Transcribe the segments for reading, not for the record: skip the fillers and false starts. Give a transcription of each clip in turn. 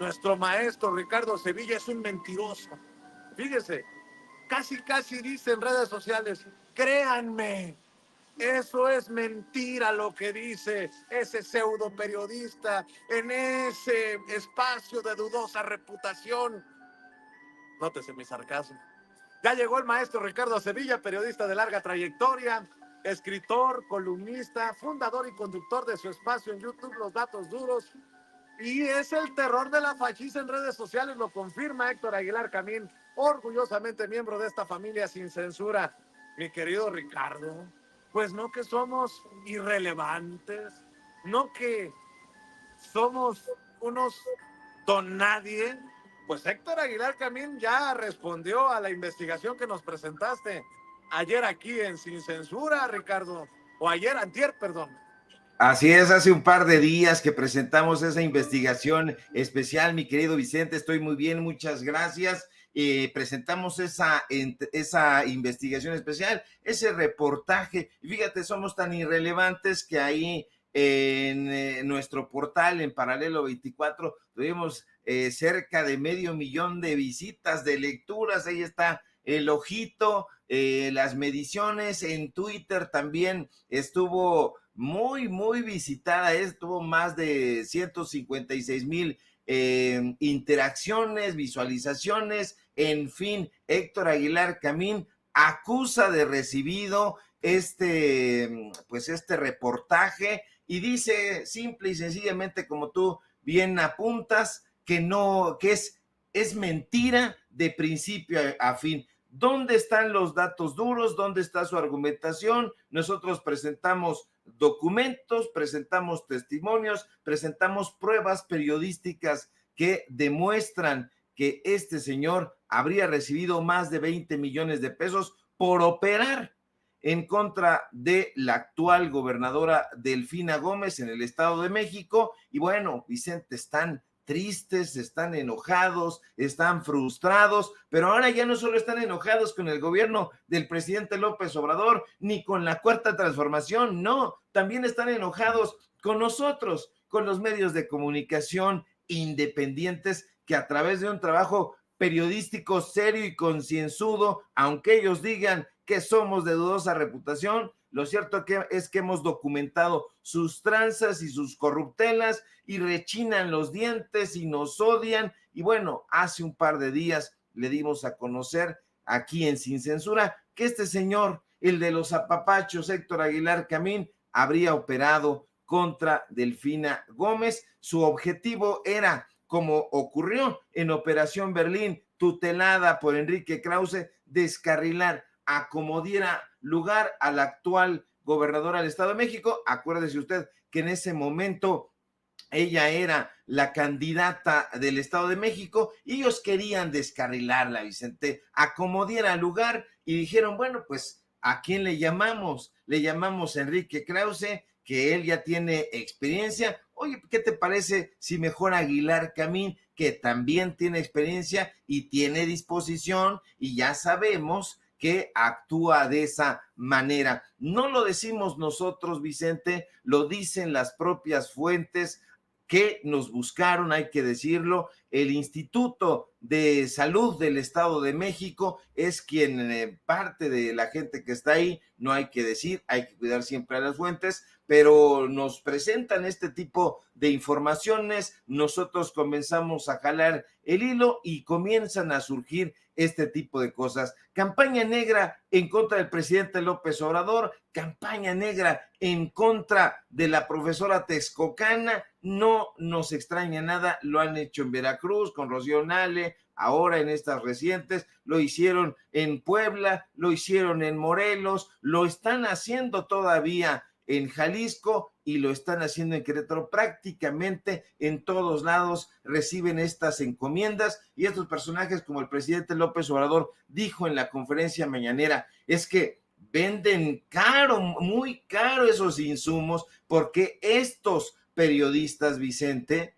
Nuestro maestro Ricardo Sevilla es un mentiroso. Fíjese, casi dice en redes sociales, créanme, eso es mentira lo que dice ese pseudo periodista en ese espacio de dudosa reputación. Nótese mi sarcasmo. Ya llegó el maestro Ricardo Sevilla, periodista de larga trayectoria, escritor, columnista, fundador y conductor de su espacio en YouTube, Los Datos Duros, y es el terror de la fachiza en redes sociales, lo confirma Héctor Aguilar Camín, orgullosamente miembro de esta familia sin censura. Mi querido Ricardo, pues no que somos irrelevantes, no que somos unos don nadie. Pues Héctor Aguilar Camín ya respondió a la investigación que nos presentaste ayer aquí en Sin Censura, Ricardo, o ayer, antier, perdón. Así es, hace un par de días que presentamos esa investigación especial, mi querido Vicente, estoy muy bien, muchas gracias. Presentamos esa investigación especial, ese reportaje, y fíjate, somos tan irrelevantes que ahí en nuestro portal, en Paralelo 24, tuvimos cerca de 500,000 de visitas, de lecturas, ahí está el ojito, las mediciones, en Twitter también estuvo muy visitada, tuvo más de 156,000 interacciones, visualizaciones, en fin. Héctor Aguilar Camín acusa de recibido pues este reportaje y dice simple y sencillamente, como tú bien apuntas, que no, que es mentira de principio a fin. ¿Dónde están los datos duros? ¿Dónde está su argumentación? Nosotros presentamos documentos, presentamos testimonios, presentamos pruebas periodísticas que demuestran que este señor habría recibido más de 20 millones de pesos por operar en contra de la actual gobernadora Delfina Gómez en el Estado de México. Y bueno, Vicente, están tristes, están enojados, están frustrados, pero ahora ya no solo están enojados con el gobierno del presidente López Obrador, ni con la Cuarta Transformación, no, también están enojados con nosotros, con los medios de comunicación independientes que a través de un trabajo periodístico serio y concienzudo, aunque ellos digan que somos de dudosa reputación, lo cierto es que hemos documentado sus tranzas y sus corruptelas y rechinan los dientes y nos odian. Y bueno, hace un par de días le dimos a conocer aquí en Sin Censura que este señor, el de los apapachos, Héctor Aguilar Camín, habría operado contra Delfina Gómez. Su objetivo era, como ocurrió en Operación Berlín, tutelada por Enrique Krause, descarrilar a como diera lugar a la actual gobernadora del Estado de México. Acuérdese usted que en ese momento ella era la candidata del Estado de México y ellos querían descarrilarla, Vicente, a como diera lugar, y dijeron, bueno, pues, ¿a quién le llamamos? Le llamamos a Enrique Krause, que él ya tiene experiencia. Oye, ¿qué te parece si mejor Aguilar Camín, que también tiene experiencia y tiene disposición, y ya sabemos que actúa de esa manera? No lo decimos nosotros, Vicente, lo dicen las propias fuentes que nos buscaron, hay que decirlo. El Instituto de Salud del Estado de México es quien, parte de la gente que está ahí, no hay que decir, hay que cuidar siempre a las fuentes, pero nos presentan este tipo de informaciones, nosotros comenzamos a jalar el hilo y comienzan a surgir este tipo de cosas. Campaña negra en contra del presidente López Obrador, campaña negra en contra de la profesora texcocana. No nos extraña nada, lo han hecho en Veracruz con Rocío Nale, ahora en estas recientes, lo hicieron en Puebla, lo hicieron en Morelos, lo están haciendo todavía en Jalisco y lo están haciendo en Querétaro. Prácticamente en todos lados reciben estas encomiendas, y estos personajes, como el presidente López Obrador dijo en la conferencia mañanera, es que venden caro, muy caro esos insumos, porque estos periodistas, Vicente,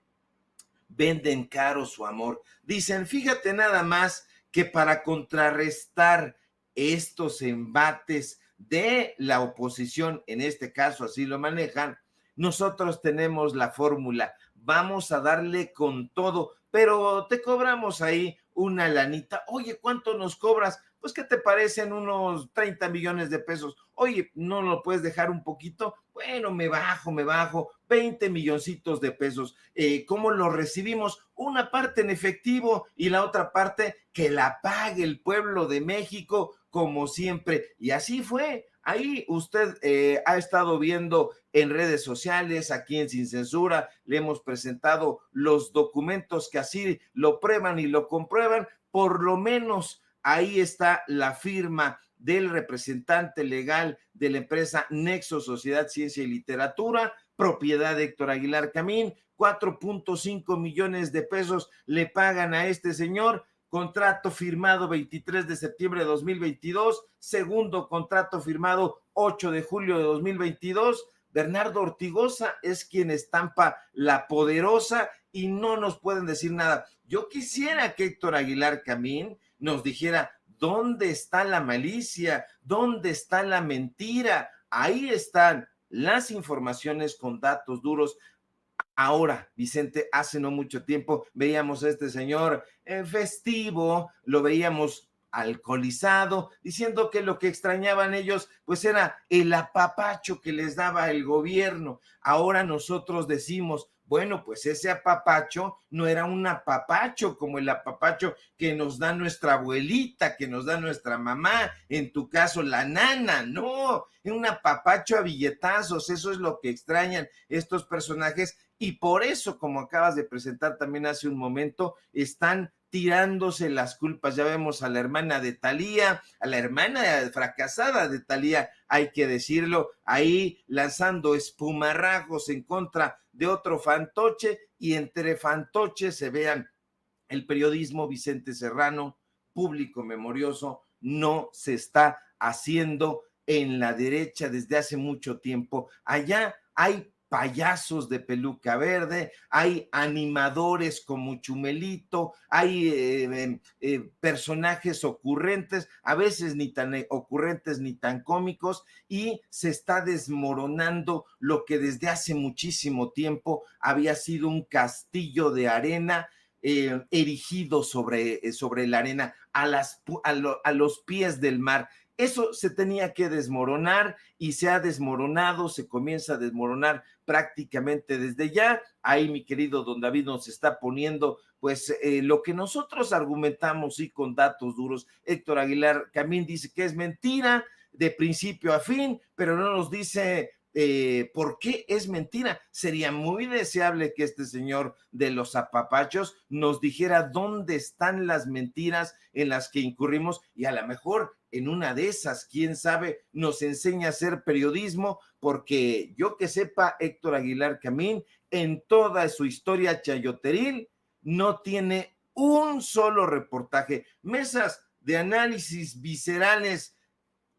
venden caro su amor. Dicen, fíjate nada más que para contrarrestar estos embates de la oposición, en este caso así lo manejan, nosotros tenemos la fórmula, vamos a darle con todo, pero te cobramos ahí una lanita. Oye, ¿cuánto nos cobras? Pues, ¿qué te parecen unos 30 millones de pesos? Oye, ¿no lo puedes dejar un poquito? Bueno, me bajo, 20 milloncitos de pesos. ¿Cómo lo recibimos? Una parte en efectivo y la otra parte que la pague el pueblo de México, como siempre. Y así fue. Ahí usted ha estado viendo en redes sociales, aquí en Sin Censura, le hemos presentado los documentos que así lo prueban y lo comprueban. Por lo menos ahí está la firma del representante legal de la empresa Nexo Sociedad, Ciencia y Literatura, propiedad de Héctor Aguilar Camín. 4.5 millones de pesos le pagan a este señor. Contrato firmado 23 de septiembre de 2022, segundo contrato firmado 8 de julio de 2022. Bernardo Ortigosa es quien estampa la poderosa y no nos pueden decir nada. Yo quisiera que Héctor Aguilar Camín nos dijera dónde está la malicia, dónde está la mentira. Ahí están las informaciones con datos duros. Ahora, Vicente, hace no mucho tiempo veíamos a este señor festivo, lo veíamos alcoholizado, diciendo que lo que extrañaban ellos pues era el apapacho que les daba el gobierno. Ahora nosotros decimos, bueno, pues ese apapacho no era un apapacho como el apapacho que nos da nuestra abuelita, que nos da nuestra mamá, en tu caso la nana, no, es un apapacho a billetazos. Eso es lo que extrañan estos personajes y por eso, como acabas de presentar también hace un momento, están tirándose las culpas. Ya vemos a la hermana de Thalía, a la hermana fracasada de Thalía, hay que decirlo, ahí lanzando espumarrajos en contra de otro fantoche, y entre fantoches se vean el periodismo. Vicente Serrano, público memorioso, no se está haciendo en la derecha desde hace mucho tiempo. Allá hay payasos de peluca verde, hay animadores como Chumelito, hay personajes ocurrentes, a veces ni tan ocurrentes ni tan cómicos, y se está desmoronando lo que desde hace muchísimo tiempo había sido un castillo de arena erigido sobre la arena a los pies del mar. Eso se tenía que desmoronar y se ha desmoronado, se comienza a desmoronar prácticamente desde ya. Ahí mi querido don David nos está poniendo pues lo que nosotros argumentamos y con datos duros. Héctor Aguilar Camín dice que es mentira de principio a fin, pero no nos dice ¿por qué es mentira? Sería muy deseable que este señor de los apapachos nos dijera dónde están las mentiras en las que incurrimos, y a lo mejor en una de esas, quién sabe, nos enseña a hacer periodismo, porque yo que sepa, Héctor Aguilar Camín, en toda su historia chayoteril, no tiene un solo reportaje. Mesas de análisis viscerales,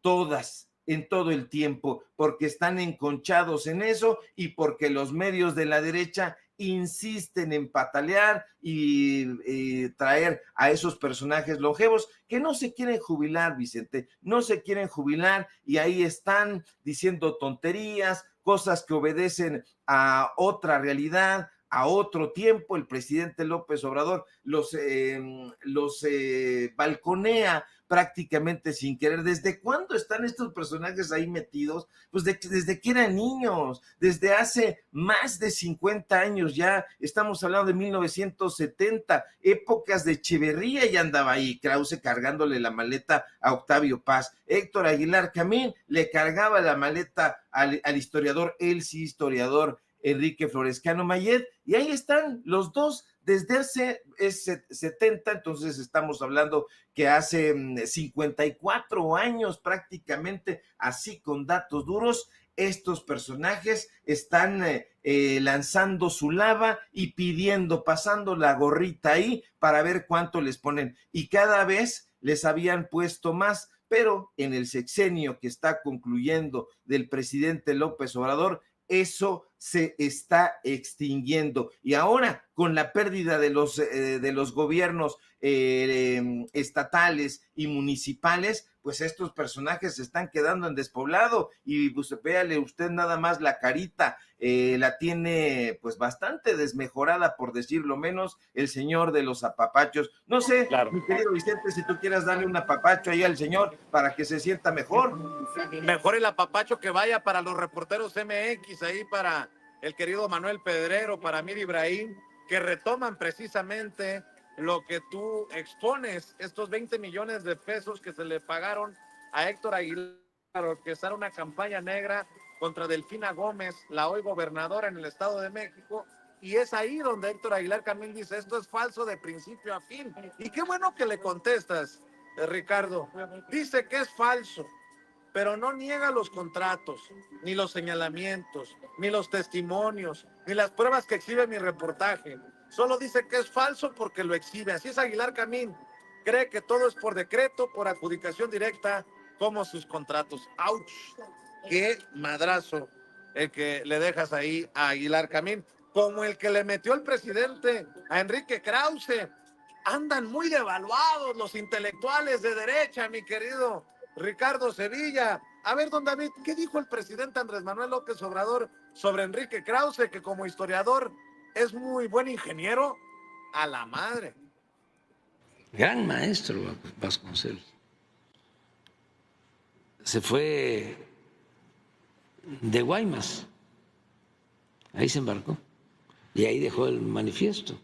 todas, en todo el tiempo, porque están enconchados en eso y porque los medios de la derecha insisten en patalear y traer a esos personajes longevos que no se quieren jubilar, Vicente, no se quieren jubilar, y ahí están diciendo tonterías, cosas que obedecen a otra realidad, a otro tiempo. El presidente López Obrador los balconea prácticamente sin querer. ¿Desde cuándo están estos personajes ahí metidos? Pues desde que eran niños, desde hace más de 50 años ya, estamos hablando de 1970, épocas de Echeverría, ya andaba ahí Krause cargándole la maleta a Octavio Paz. Héctor Aguilar Camín le cargaba la maleta al historiador, él sí historiador, Enrique Florescano Mayet, y ahí están los dos desde hace 70, entonces estamos hablando que hace 54 años prácticamente, así con datos duros, estos personajes están lanzando su lava y pidiendo, pasando la gorrita ahí para ver cuánto les ponen, y cada vez les habían puesto más, pero en el sexenio que está concluyendo del presidente López Obrador, eso se está extinguiendo, y ahora con la pérdida de los gobiernos estatales y municipales, pues estos personajes se están quedando en despoblado y pues véale usted nada más la carita, la tiene pues bastante desmejorada, por decirlo menos, el señor de los apapachos. No sé, Claro. mi querido Vicente, si tú quieras darle un apapacho ahí al señor para que se sienta mejor. Mejor el apapacho que vaya para los reporteros MX, ahí para el querido Manuel Pedrero, para Mir Ibrahim, que retoman precisamente lo que tú expones, estos 20 millones de pesos que se le pagaron a Héctor Aguilar para orquestar una campaña negra contra Delfina Gómez, la hoy gobernadora en el Estado de México. Y es ahí donde Héctor Aguilar Camín dice, esto es falso de principio a fin. Y qué bueno que le contestas, Ricardo. Dice que es falso, pero no niega los contratos, ni los señalamientos, ni los testimonios, ni las pruebas que exhibe mi reportaje. Solo dice que es falso porque lo exhibe. Así es Aguilar Camín. Cree que todo es por decreto, por adjudicación directa, como sus contratos. ¡Auch! ¡Qué madrazo el que le dejas ahí a Aguilar Camín! Como el que le metió el presidente a Enrique Krause. Andan muy devaluados los intelectuales de derecha, mi querido Ricardo Sevilla. A ver, don David, ¿qué dijo el presidente Andrés Manuel López Obrador sobre Enrique Krause, que como historiador es muy buen ingeniero? A la madre. Gran maestro Vasconcelos. Se fue de Guaymas, ahí se embarcó y ahí dejó el manifiesto.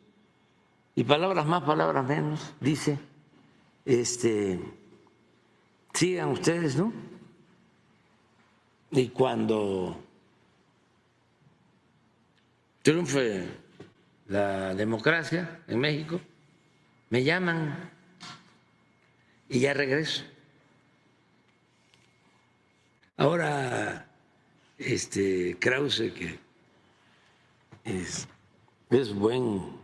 Y palabras más, palabras menos, dice, sigan ustedes, ¿no? Y cuando triunfe la democracia en México, me llaman y ya regreso. Ahora, Krause, que es buen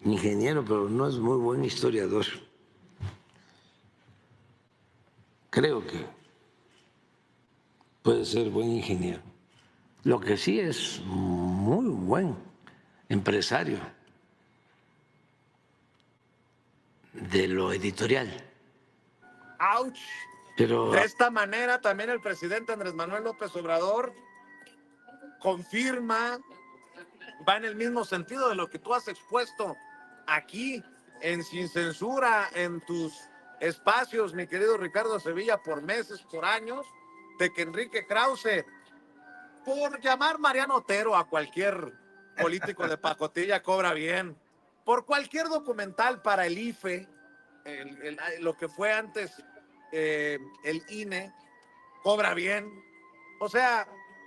ingeniero, pero no es muy buen historiador. Creo que puede ser buen ingeniero. Lo que sí es muy buen empresario de lo editorial. ¡Auch! Pero de esta manera también el presidente Andrés Manuel López Obrador confirma, va en el mismo sentido de lo que tú has expuesto aquí en Sin Censura, en tus espacios, mi querido Ricardo Sevilla, por meses, por años, de que Enrique Krause, por llamar Mariano Otero a cualquier político de pacotilla, cobra bien. Por cualquier documental para el IFE, lo que fue antes el INE, cobra bien. O sea,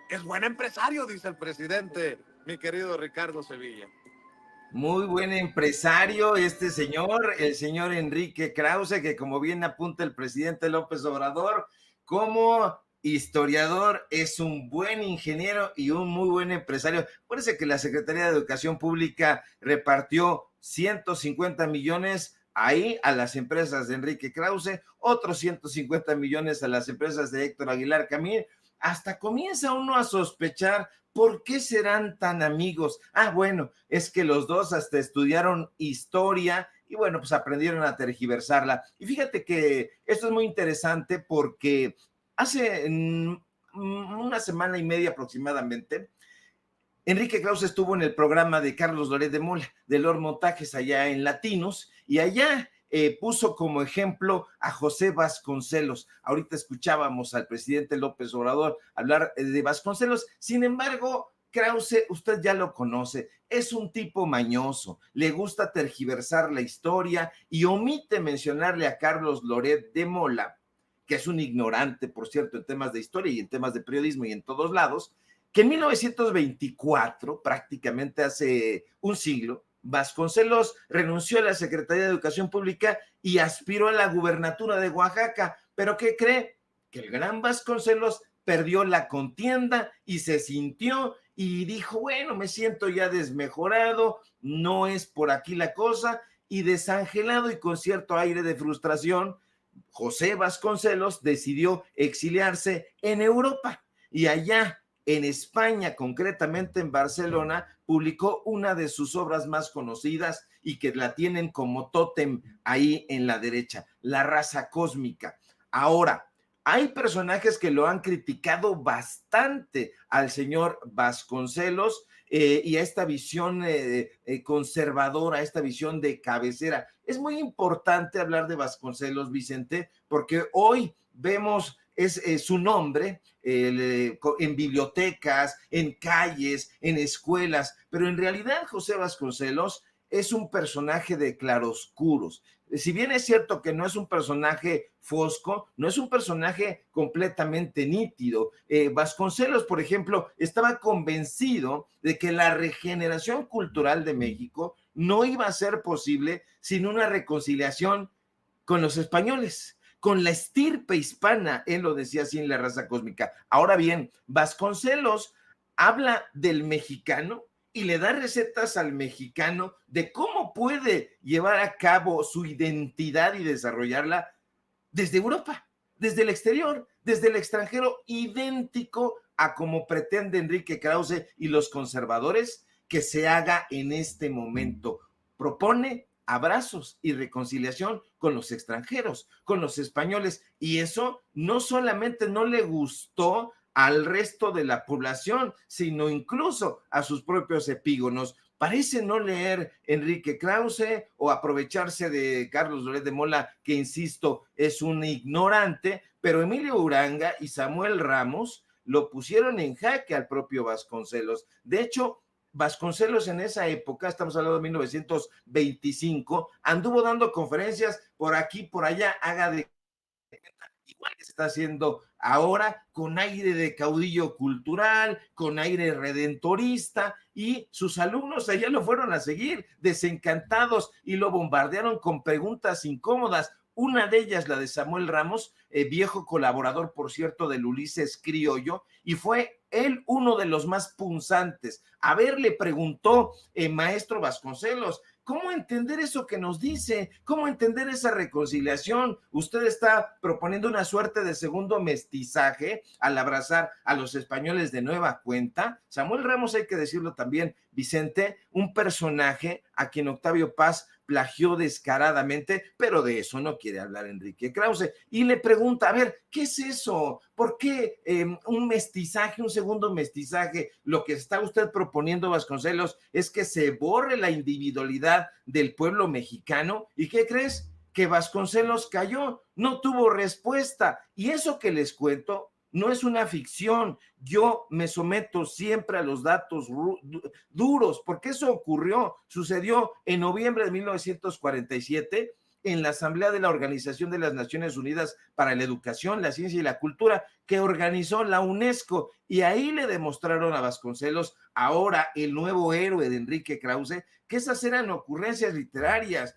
es buen empresario, dice el presidente, mi querido Ricardo Sevilla. Muy buen empresario este señor, el señor Enrique Krause, que como bien apunta el presidente López Obrador, como historiador es un buen ingeniero y un muy buen empresario. Parece que la Secretaría de Educación Pública repartió 150 millones ahí a las empresas de Enrique Krause, otros 150 millones a las empresas de Héctor Aguilar Camín. Hasta comienza uno a sospechar por qué serán tan amigos. Ah, bueno, es que los dos hasta estudiaron historia y bueno, pues aprendieron a tergiversarla. Y fíjate que esto es muy interesante porque hace una semana y media aproximadamente, Enrique Krause estuvo en el programa de Carlos Loret de Mola, de Lord Montajes, allá en Latinos, y allá puso como ejemplo a José Vasconcelos. Ahorita escuchábamos al presidente López Obrador hablar de Vasconcelos. Sin embargo, Krause, usted ya lo conoce, es un tipo mañoso, le gusta tergiversar la historia y omite mencionarle a Carlos Loret de Mola, que es un ignorante, por cierto, en temas de historia y en temas de periodismo y en todos lados, que en 1924, prácticamente hace un siglo, Vasconcelos renunció a la Secretaría de Educación Pública y aspiró a la gubernatura de Oaxaca. ¿Pero qué cree? Que el gran Vasconcelos perdió la contienda y se sintió y dijo, bueno, me siento ya desmejorado, no es por aquí la cosa, y desangelado y con cierto aire de frustración, José Vasconcelos decidió exiliarse en Europa y allá en España, concretamente en Barcelona, publicó una de sus obras más conocidas y que la tienen como tótem ahí en la derecha, La raza cósmica. Ahora, hay personajes que lo han criticado bastante al señor Vasconcelos y a esta visión conservadora, a esta visión de cabecera. Es muy importante hablar de Vasconcelos, Vicente, porque hoy vemos su nombre en bibliotecas, en calles, en escuelas, pero en realidad José Vasconcelos es un personaje de claroscuros. Si bien es cierto que no es un personaje fosco, no es un personaje completamente nítido. Vasconcelos, por ejemplo, estaba convencido de que la regeneración cultural de México no iba a ser posible sin una reconciliación con los españoles, con la estirpe hispana, él lo decía así en La Raza Cósmica. Ahora bien, Vasconcelos habla del mexicano y le da recetas al mexicano de cómo puede llevar a cabo su identidad y desarrollarla desde Europa, desde el exterior, desde el extranjero, idéntico a como pretende Enrique Krause y los conservadores que se haga en este momento. Propone abrazos y reconciliación con los extranjeros, con los españoles, y eso no solamente no le gustó al resto de la población, sino incluso a sus propios epígonos. Parece no leer Enrique Krause o aprovecharse de Carlos Loret de Mola, que insisto, es un ignorante, pero Emilio Uranga y Samuel Ramos lo pusieron en jaque al propio Vasconcelos. De hecho, Vasconcelos en esa época, estamos hablando de 1925, anduvo dando conferencias por aquí, por allá, haga de igual que se está haciendo ahora, con aire de caudillo cultural, con aire redentorista, y sus alumnos allá lo fueron a seguir, desencantados, y lo bombardearon con preguntas incómodas. Una de ellas, la de Samuel Ramos, viejo colaborador, por cierto, del Ulises Criollo, y fue él uno de los más punzantes. A ver, le preguntó maestro Vasconcelos, ¿cómo entender eso que nos dice? ¿Cómo entender esa reconciliación? Usted está proponiendo una suerte de segundo mestizaje al abrazar a los españoles de nueva cuenta. Samuel Ramos, hay que decirlo también, Vicente, un personaje a quien Octavio Paz plagió descaradamente, pero de eso no quiere hablar Enrique Krause. Y le pregunta, a ver, ¿qué es eso? ¿Por qué un mestizaje, un segundo mestizaje? Lo que está usted proponiendo, Vasconcelos, es que se borre la individualidad del pueblo mexicano. ¿Y qué crees? Que Vasconcelos cayó, no tuvo respuesta. Y eso que les cuento no es una ficción. Yo me someto siempre a los datos duros, porque eso ocurrió, sucedió en noviembre de 1947 en la Asamblea de la Organización de las Naciones Unidas para la Educación, la Ciencia y la Cultura, que organizó la UNESCO, y ahí le demostraron a Vasconcelos, ahora el nuevo héroe de Enrique Krause, que esas eran ocurrencias literarias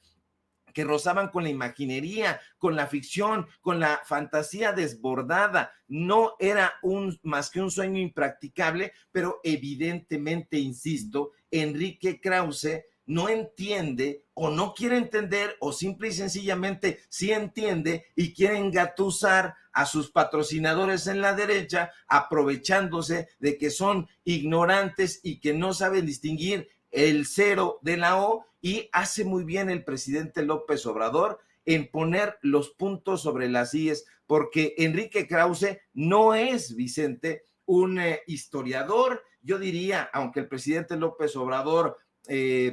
que rozaban con la imaginería, con la ficción, con la fantasía desbordada. No era más que un sueño impracticable, pero evidentemente, insisto, Enrique Krause no entiende o no quiere entender, o simple y sencillamente sí entiende y quiere engatusar a sus patrocinadores en la derecha, aprovechándose de que son ignorantes y que no saben distinguir el cero de la O, y hace muy bien el presidente López Obrador en poner los puntos sobre las íes, porque Enrique Krause no es, Vicente, un historiador. Yo diría, aunque el presidente López Obrador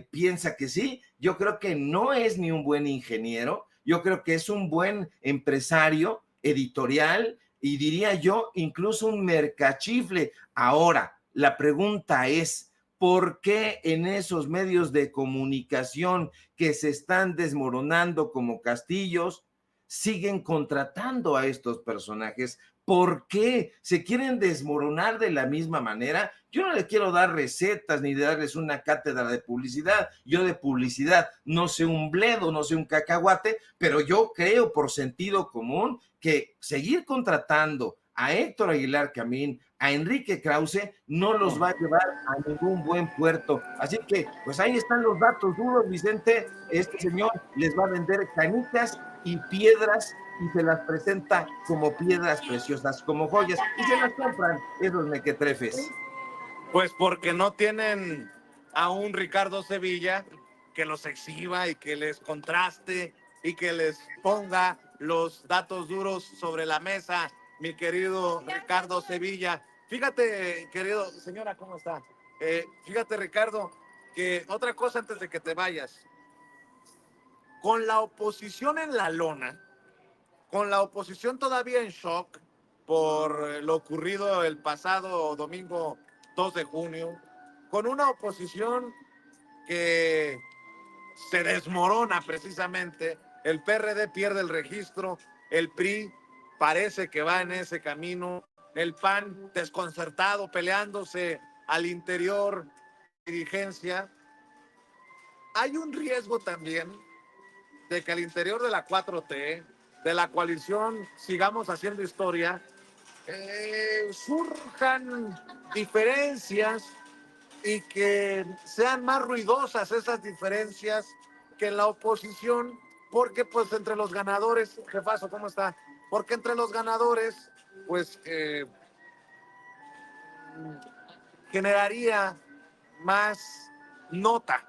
piensa que sí, yo creo que no es ni un buen ingeniero, yo creo que es un buen empresario editorial y diría yo incluso un mercachifle. Ahora, la pregunta es, ¿por qué en esos medios de comunicación que se están desmoronando como castillos siguen contratando a estos personajes? ¿Por qué se quieren desmoronar de la misma manera? Yo no le quiero dar recetas ni darles una cátedra de publicidad. Yo de publicidad no sé un bledo, no sé un cacahuate, pero yo creo por sentido común que seguir contratando a Héctor Aguilar Camín, a Enrique Krause, no los va a llevar a ningún buen puerto. Así que, pues ahí están los datos duros, Vicente. Este señor les va a vender canicas y piedras y se las presenta como piedras preciosas, como joyas, y se las compran esos mequetrefes. Pues porque no tienen a un Ricardo Sevilla que los exhiba y que les contraste y que les ponga los datos duros sobre la mesa, mi querido Ricardo Sevilla. Fíjate, querido, señora, ¿cómo está? Fíjate, Ricardo, que otra cosa antes de que te vayas. Con la oposición en la lona, con la oposición todavía en shock por lo ocurrido el pasado domingo 2 de junio, con una oposición que se desmorona precisamente, el PRD pierde el registro, el PRI parece que va en ese camino, el PAN desconcertado, peleándose al interior de dirigencia. Hay un riesgo también de que al interior de la 4T, de la coalición Sigamos Haciendo Historia, surjan diferencias y que sean más ruidosas esas diferencias que en la oposición, porque pues entre los ganadores, jefazo, ¿cómo está? Porque entre los ganadores, pues generaría más nota.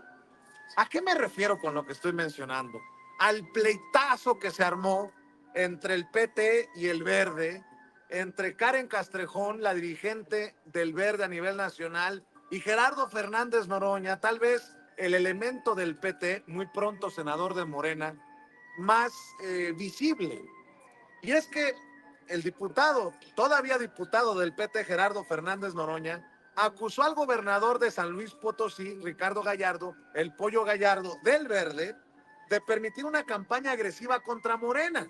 ¿A qué me refiero con lo que estoy mencionando? Al pleitazo que se armó entre el PT y el Verde, entre Karen Castrejón, la dirigente del Verde a nivel nacional, y Gerardo Fernández Noroña, tal vez el elemento del PT, muy pronto senador de Morena, más visible. Y es que el diputado, todavía diputado del PT, Gerardo Fernández Noroña, acusó al gobernador de San Luis Potosí, Ricardo Gallardo, el Pollo Gallardo del Verde, de permitir una campaña agresiva contra Morena.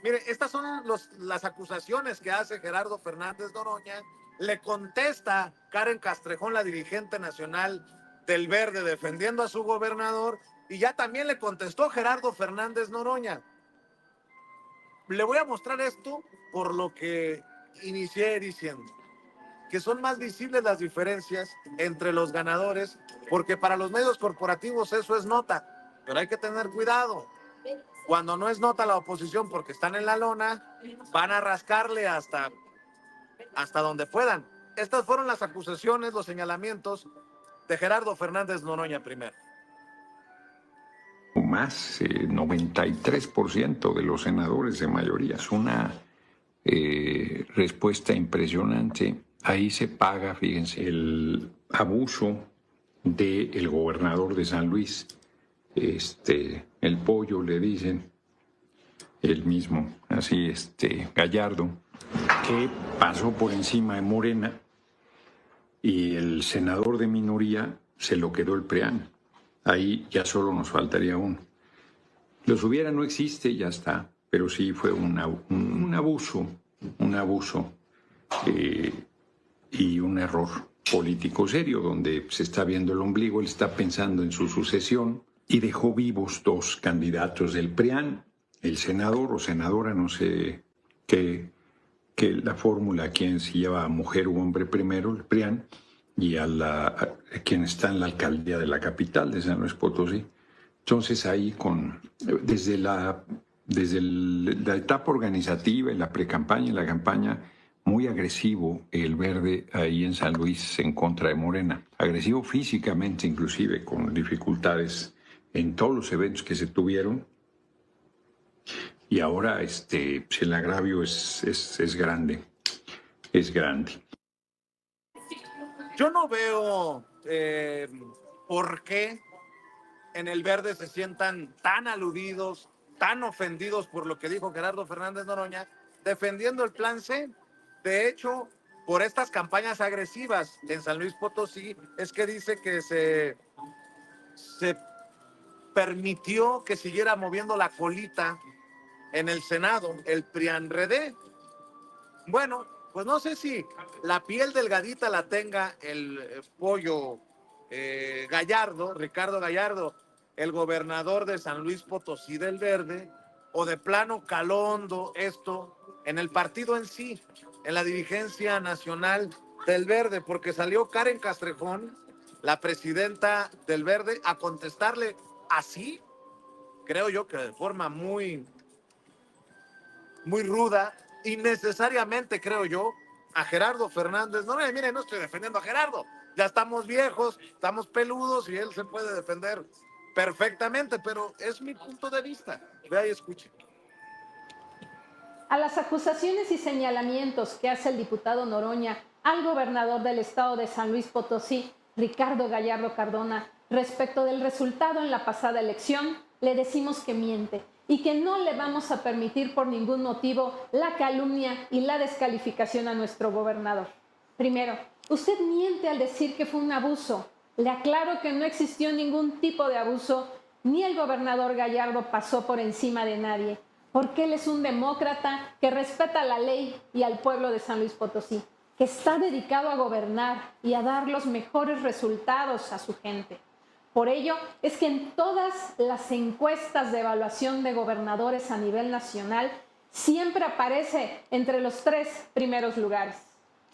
Mire, estas son las acusaciones que hace Gerardo Fernández Noroña. Le contesta Karen Castrejón, la dirigente nacional del Verde, defendiendo a su gobernador, y ya también le contestó Gerardo Fernández Noroña. Le voy a mostrar esto por lo que inicié diciendo, que son más visibles las diferencias entre los ganadores, porque para los medios corporativos eso es nota, pero hay que tener cuidado. Cuando no es nota la oposición porque están en la lona, van a rascarle hasta donde puedan. Estas fueron las acusaciones, los señalamientos de Gerardo Fernández Noroña primero. Más, 93% de los senadores de mayoría. Es una respuesta impresionante. Ahí se paga, fíjense, el abuso del gobernador de San Luis, el Pollo le dicen, el mismo, así, Gallardo, que pasó por encima de Morena y el senador de minoría se lo quedó el PRIAN. Ahí ya solo nos faltaría uno. Los hubiera no existe, ya está, pero sí fue un abuso y un error político serio, donde se está viendo el ombligo, él está pensando en su sucesión y dejó vivos dos candidatos del PRIAN, el senador o senadora, no sé qué la fórmula, quién se lleva mujer u hombre primero, el PRIAN, y a quien está en la alcaldía de la capital de San Luis Potosí. Entonces ahí desde la etapa organizativa y la precampaña y la campaña, muy agresivo el Verde ahí en San Luis en contra de Morena. Agresivo físicamente inclusive, con dificultades en todos los eventos que se tuvieron. Y ahora el agravio es grande, es grande. Yo no veo por qué en el Verde se sientan tan aludidos, tan ofendidos por lo que dijo Gerardo Fernández Noroña, defendiendo el plan C. De hecho, por estas campañas agresivas en San Luis Potosí, es que dice que se permitió que siguiera moviendo la colita en el Senado, el PRIAN-RD. Bueno, pues no sé si la piel delgadita la tenga el Pollo Gallardo, Ricardo Gallardo, el gobernador de San Luis Potosí del Verde, o de plano calondo esto en el partido en sí, en la dirigencia nacional del Verde, porque salió Karen Castrejón, la presidenta del Verde, a contestarle así, creo yo que de forma muy ruda, innecesariamente, creo yo, a Gerardo Fernández. No, mire, no estoy defendiendo a Gerardo. Ya estamos viejos, estamos peludos y él se puede defender perfectamente, pero es mi punto de vista. Vea y escuche. A las acusaciones y señalamientos que hace el diputado Noroña al gobernador del estado de San Luis Potosí, Ricardo Gallardo Cardona, respecto del resultado en la pasada elección, le decimos que miente y que no le vamos a permitir por ningún motivo la calumnia y la descalificación a nuestro gobernador. Primero, usted miente al decir que fue un abuso. Le aclaro que no existió ningún tipo de abuso, ni el gobernador Gallardo pasó por encima de nadie, porque él es un demócrata que respeta la ley y al pueblo de San Luis Potosí, que está dedicado a gobernar y a dar los mejores resultados a su gente. Por ello es que en todas las encuestas de evaluación de gobernadores a nivel nacional siempre aparece entre los 3 primeros lugares.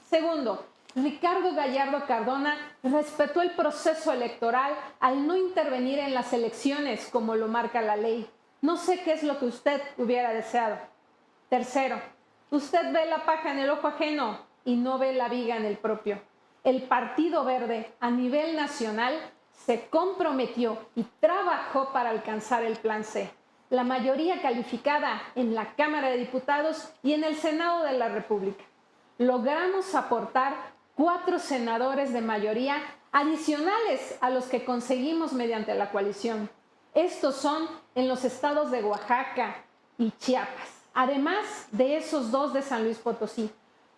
Segundo, Ricardo Gallardo Cardona respetó el proceso electoral al no intervenir en las elecciones como lo marca la ley. No sé qué es lo que usted hubiera deseado. Tercero, usted ve la paja en el ojo ajeno y no ve la viga en el propio. El Partido Verde a nivel nacional se comprometió y trabajó para alcanzar el Plan C, la mayoría calificada en la Cámara de Diputados y en el Senado de la República. Logramos aportar 4 senadores de mayoría adicionales a los que conseguimos mediante la coalición. Estos son en los estados de Oaxaca y Chiapas, además de esos 2 de San Luis Potosí.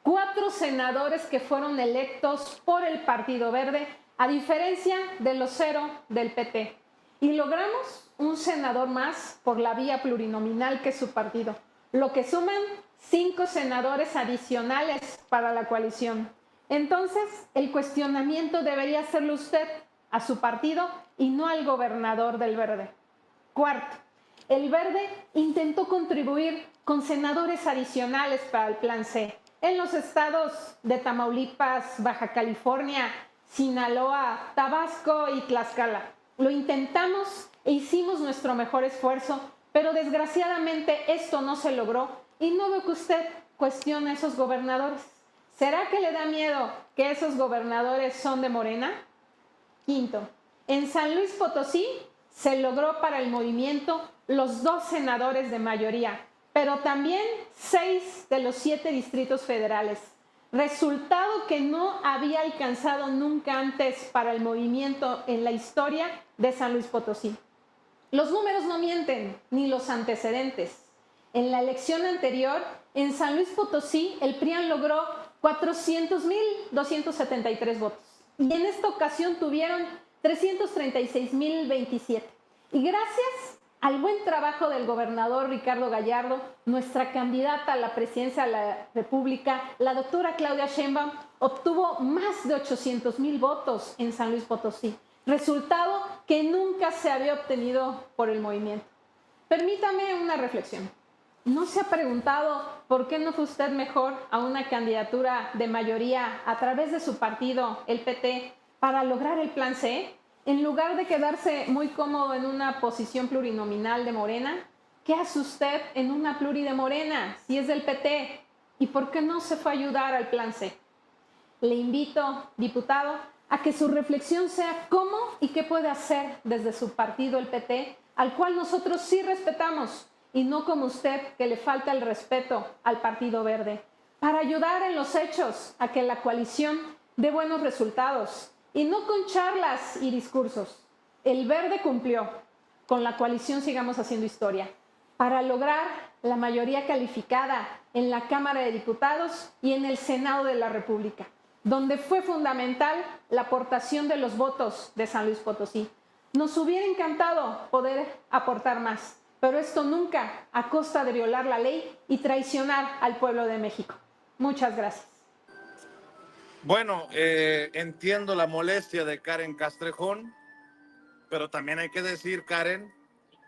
4 senadores que fueron electos por el Partido Verde, a diferencia de los 0 del PT. Y logramos un senador más por la vía plurinominal que es su partido, lo que suman 5 senadores adicionales para la coalición. Entonces, el cuestionamiento debería hacerlo usted a su partido y no al gobernador del Verde. Cuarto, el Verde intentó contribuir con senadores adicionales para el Plan C en los estados de Tamaulipas, Baja California, Sinaloa, Tabasco y Tlaxcala. Lo intentamos e hicimos nuestro mejor esfuerzo, pero desgraciadamente esto no se logró y no veo que usted cuestione a esos gobernadores. ¿Será que le da miedo que esos gobernadores son de Morena? Quinto, en San Luis Potosí se logró para el movimiento los 2 senadores de mayoría, pero también 6 de los 7 distritos federales. Resultado que no había alcanzado nunca antes para el movimiento en la historia de San Luis Potosí. Los números no mienten, ni los antecedentes. En la elección anterior, en San Luis Potosí, el PRIAN logró 400,273 votos. Y en esta ocasión tuvieron 336,027. Y gracias al buen trabajo del gobernador Ricardo Gallardo, nuestra candidata a la presidencia de la República, la doctora Claudia Sheinbaum, obtuvo más de 800,000 votos en San Luis Potosí, resultado que nunca se había obtenido por el movimiento. Permítame una reflexión. ¿No se ha preguntado por qué no fue usted mejor a una candidatura de mayoría a través de su partido, el PT, para lograr el Plan C? En lugar de quedarse muy cómodo en una posición plurinominal de Morena, ¿qué hace usted en una pluri de Morena si es del PT? ¿Y por qué no se fue a ayudar al Plan C? Le invito, diputado, a que su reflexión sea cómo y qué puede hacer desde su partido, el PT, al cual nosotros sí respetamos, y no como usted, que le falta el respeto al Partido Verde, para ayudar en los hechos a que la coalición dé buenos resultados, y no con charlas y discursos. El Verde cumplió. Con la coalición sigamos haciendo historia, para lograr la mayoría calificada en la Cámara de Diputados y en el Senado de la República, donde fue fundamental la aportación de los votos de San Luis Potosí. Nos hubiera encantado poder aportar más, pero esto nunca a costa de violar la ley y traicionar al pueblo de México. Muchas gracias. Bueno, entiendo la molestia de Karen Castrejón, pero también hay que decir, Karen,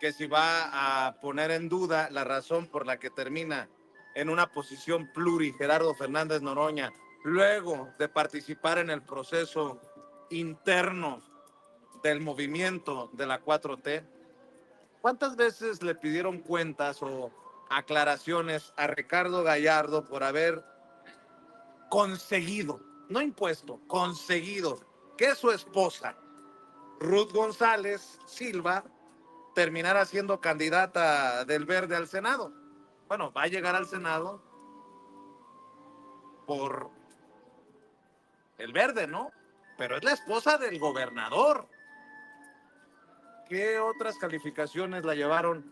que si va a poner en duda la razón por la que termina en una posición pluri Gerardo Fernández Noroña, luego de participar en el proceso interno del movimiento de la 4T, ¿cuántas veces le pidieron cuentas o aclaraciones a Ricardo Gallardo por haber conseguido, no impuesto, conseguido que su esposa Ruth González Silva terminara siendo candidata del Verde al Senado. Bueno, va a llegar al Senado por el Verde, ¿no? Pero es la esposa del gobernador. ¿Qué otras calificaciones la llevaron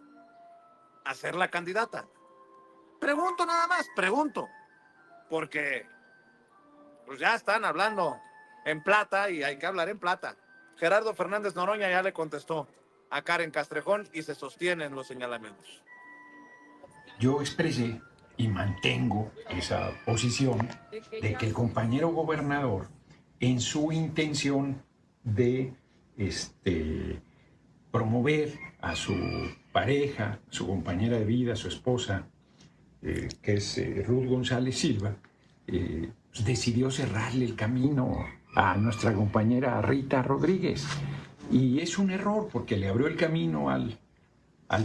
a ser la candidata? Pregunto nada más, pregunto. Porque pues ya están hablando en plata y hay que hablar en plata. Gerardo Fernández Noroña ya le contestó a Karen Castrejón y se sostienen los señalamientos. Yo expresé y mantengo esa posición de que el compañero gobernador, en su intención de promover a su pareja, su compañera de vida, su esposa, que es Ruth González Silva, pues decidió cerrarle el camino a nuestra compañera Rita Rodríguez. Y es un error porque le abrió el camino al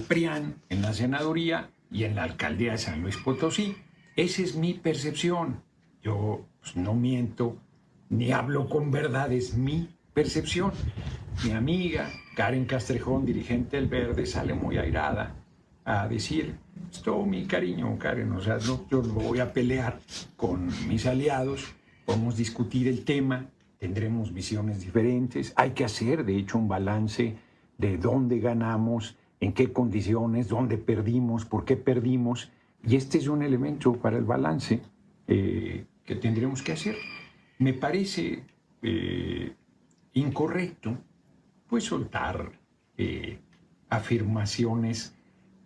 PRIAN en la senaduría y en la alcaldía de San Luis Potosí. Esa es mi percepción. Yo pues, no miento ni hablo con verdad, es mi percepción. Mi amiga Karen Castrejón, dirigente del Verde, sale muy airada a decir, es todo mi cariño, Karen, o sea, no, yo no voy a pelear con mis aliados, podemos discutir el tema, tendremos visiones diferentes, hay que hacer, de hecho, un balance de dónde ganamos, en qué condiciones, dónde perdimos, por qué perdimos, y este es un elemento para el balance que tendremos que hacer. Me parece incorrecto pues soltar afirmaciones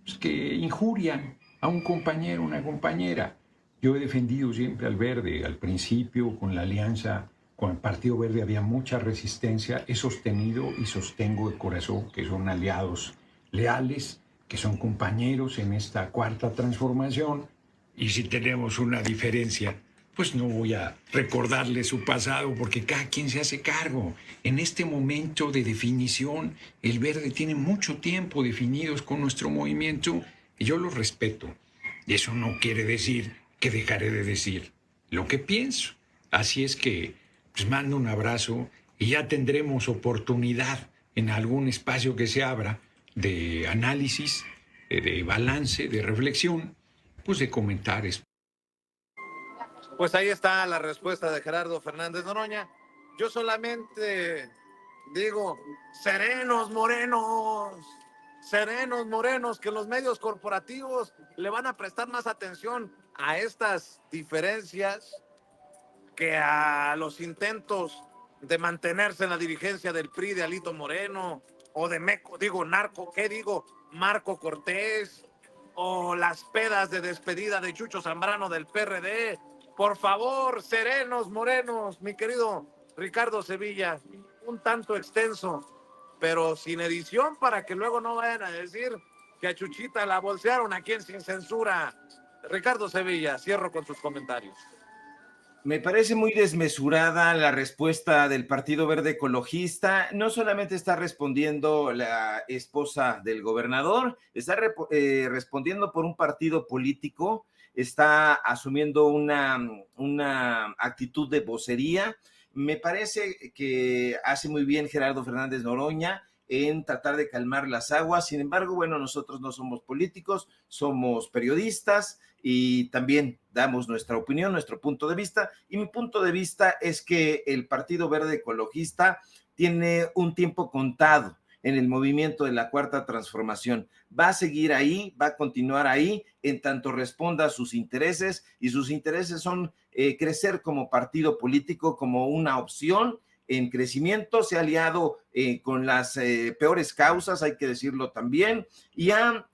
pues, que injurian a un compañero, una compañera. Yo he defendido siempre al Verde. Al principio, con la alianza con el Partido Verde había mucha resistencia. He sostenido y sostengo de corazón que son aliados leales, que son compañeros en esta cuarta transformación. Y si tenemos una diferencia, pues no voy a recordarle su pasado porque cada quien se hace cargo. En este momento de definición, el Verde tiene mucho tiempo definidos con nuestro movimiento y yo lo respeto. Y eso no quiere decir que dejaré de decir lo que pienso. Así es que pues mando un abrazo y ya tendremos oportunidad en algún espacio que se abra de análisis, de balance, de reflexión, pues de comentar esto. Pues ahí está la respuesta de Gerardo Fernández Noroña. Yo solamente digo, serenos morenos, que los medios corporativos le van a prestar más atención a estas diferencias que a los intentos de mantenerse en la dirigencia del PRI de Alito Moreno, o de Marco Cortés, o las pedas de despedida de Chucho Zambrano del PRD. Por favor, serenos morenos, mi querido Ricardo Sevilla, un tanto extenso, pero sin edición para que luego no vayan a decir que a Chuchita la bolsearon aquí en Sin Censura. Ricardo Sevilla, cierro con sus comentarios. Me parece muy desmesurada la respuesta del Partido Verde Ecologista. No solamente está respondiendo la esposa del gobernador, está respondiendo por un partido político, está asumiendo una actitud de vocería. Me parece que hace muy bien Gerardo Fernández Noroña en tratar de calmar las aguas. Sin embargo, bueno, nosotros no somos políticos, somos periodistas y también damos nuestra opinión, nuestro punto de vista. Y mi punto de vista es que el Partido Verde Ecologista tiene un tiempo contado en el movimiento de la Cuarta Transformación. Va a seguir ahí, va a continuar ahí, en tanto responda a sus intereses, y sus intereses son crecer como partido político, como una opción en crecimiento. Se ha aliado con las peores causas, hay que decirlo también, y ha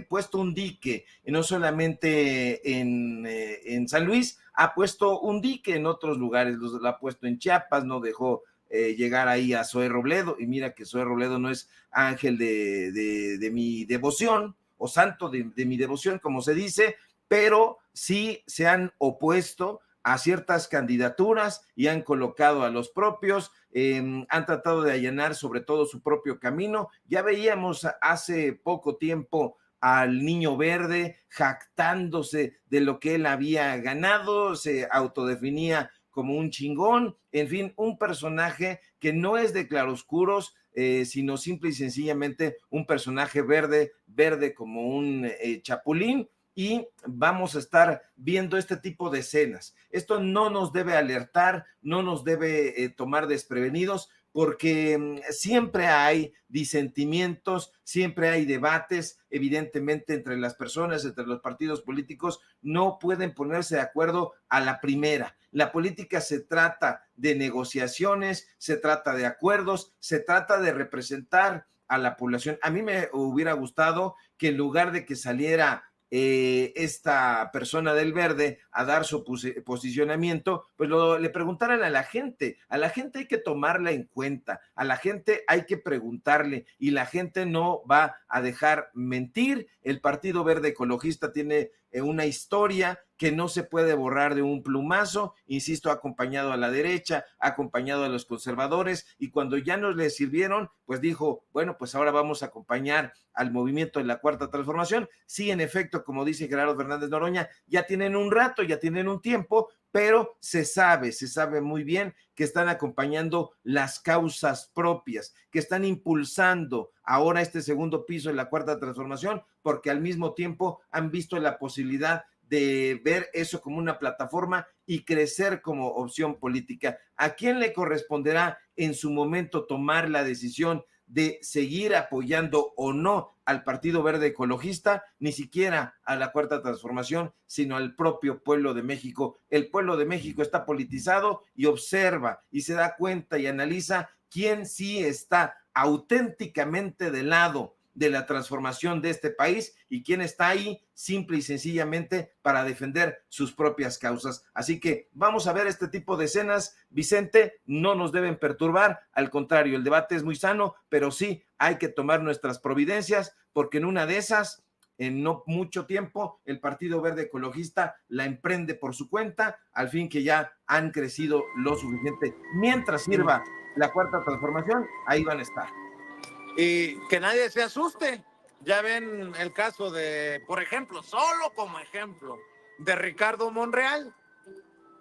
puesto un dique, no solamente en San Luis, ha puesto un dique en otros lugares, lo ha puesto en Chiapas, no dejó llegar ahí a Zoé Robledo, y mira que Zoé Robledo no es ángel de mi devoción, o santo de mi devoción, como se dice, pero sí se han opuesto a ciertas candidaturas y han colocado a los propios, han tratado de allanar sobre todo su propio camino. Ya veíamos hace poco tiempo al Niño Verde jactándose de lo que él había ganado, se autodefinía como un chingón, en fin, un personaje que no es de claroscuros, sino simple y sencillamente un personaje verde como un chapulín, y vamos a estar viendo este tipo de escenas. Esto no nos debe alertar, no nos debe tomar desprevenidos, porque siempre hay disentimientos, siempre hay debates, evidentemente entre las personas, entre los partidos políticos, no pueden ponerse de acuerdo a la primera. La política se trata de negociaciones, se trata de acuerdos, se trata de representar a la población. A mí me hubiera gustado que en lugar de que saliera esta persona del verde a dar su posicionamiento, pues le preguntaran a la gente hay que tomarla en cuenta, a la gente hay que preguntarle, y la gente no va a dejar mentir. El Partido Verde Ecologista tiene una historia que no se puede borrar de un plumazo, insisto, ha acompañado a la derecha, ha acompañado a los conservadores, y cuando ya no le sirvieron, pues dijo, bueno, pues ahora vamos a acompañar al movimiento de la Cuarta Transformación. Sí, en efecto, como dice Gerardo Fernández Noroña, ya tienen un rato, ya tienen un tiempo, pero se sabe muy bien que están acompañando las causas propias, que están impulsando ahora este segundo piso de la Cuarta Transformación, porque al mismo tiempo han visto la posibilidad de ver eso como una plataforma y crecer como opción política. ¿A quién le corresponderá en su momento tomar la decisión de seguir apoyando o no al Partido Verde Ecologista? Ni siquiera a la Cuarta Transformación, sino al propio pueblo de México. El pueblo de México está politizado y observa y se da cuenta y analiza quién sí está auténticamente del lado de la transformación de este país y quién está ahí simple y sencillamente para defender sus propias causas. Así que vamos a ver este tipo de escenas, Vicente, no nos deben perturbar, al contrario, el debate es muy sano, pero sí hay que tomar nuestras providencias, porque en una de esas, en no mucho tiempo, el Partido Verde Ecologista la emprende por su cuenta, al fin que ya han crecido lo suficiente. Mientras sirva la Cuarta Transformación, ahí van a estar. Y que nadie se asuste. Ya ven el caso de, por ejemplo, solo como ejemplo, de Ricardo Monreal.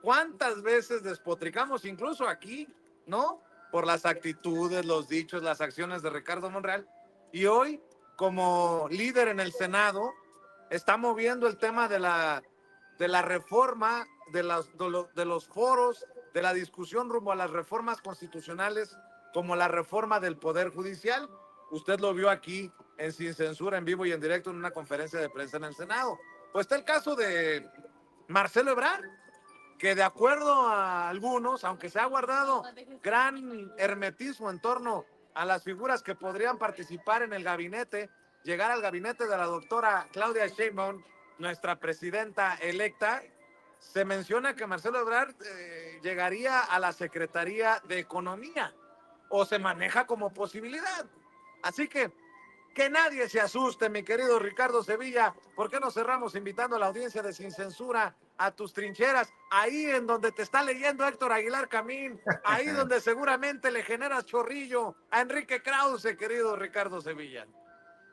¿Cuántas veces despotricamos, incluso aquí, ¿no? Por las actitudes, los dichos, las acciones de Ricardo Monreal. Y hoy, como líder en el Senado, está moviendo el tema de la reforma, de los foros, de la discusión rumbo a las reformas constitucionales, como la reforma del Poder Judicial. Usted lo vio aquí en Sin Censura, en vivo y en directo, en una conferencia de prensa en el Senado. Pues está el caso de Marcelo Ebrard, que de acuerdo a algunos, aunque se ha guardado gran hermetismo en torno a las figuras que podrían participar en el gabinete, llegar al gabinete de la doctora Claudia Sheinbaum, nuestra presidenta electa, se menciona que Marcelo Ebrard llegaría a la Secretaría de Economía, o se maneja como posibilidad. Así que nadie se asuste, mi querido Ricardo Sevilla. ¿Por qué no cerramos invitando a la audiencia de Sin Censura a tus trincheras? Ahí en donde te está leyendo Héctor Aguilar Camín, ahí donde seguramente le generas chorrillo a Enrique Krause, querido Ricardo Sevilla.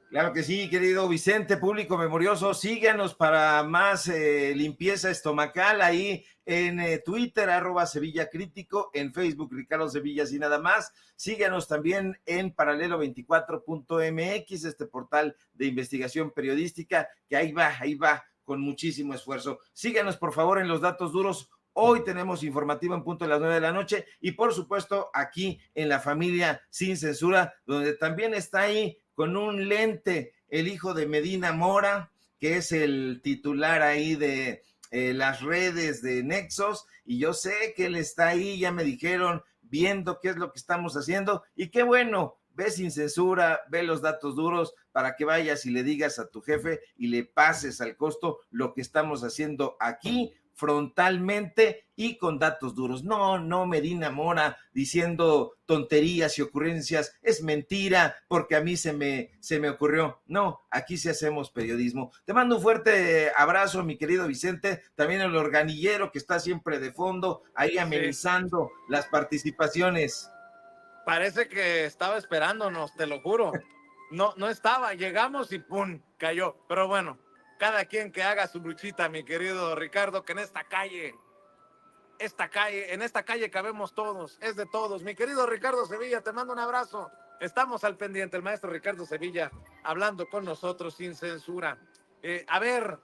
Claro que sí, querido Vicente, público memorioso, síganos para más limpieza estomacal ahí en Twitter, @Sevilla Crítico, en Facebook, Ricardo Sevilla, y nada más. Síganos también en paralelo24.mx, este portal de investigación periodística, que ahí va, con muchísimo esfuerzo. Síganos, por favor, en Los Datos Duros. Hoy tenemos informativo en punto de las 9 de la noche, y por supuesto aquí en La Familia Sin Censura, donde también está ahí con un lente el hijo de Medina Mora, que es el titular ahí de las redes de Nexos, y yo sé que él está ahí, ya me dijeron, viendo qué es lo que estamos haciendo, y qué bueno, ve Sin Censura, ve Los Datos Duros, para que vayas y le digas a tu jefe y le pases al costo lo que estamos haciendo aquí, frontalmente y con datos duros. No, Medina Mora diciendo tonterías y ocurrencias, es mentira, porque a mí se me ocurrió. No, aquí sí hacemos periodismo. Te mando un fuerte abrazo, mi querido Vicente, también el organillero que está siempre de fondo, ahí amenizando las participaciones. Parece que estaba esperándonos, te lo juro. No estaba, llegamos y ¡pum!, cayó. Pero bueno, cada quien que haga su luchita, mi querido Ricardo, que en esta calle en esta calle cabemos todos, es de todos. Mi querido Ricardo Sevilla, te mando un abrazo. Estamos al pendiente, el maestro Ricardo Sevilla hablando con nosotros sin censura. A ver,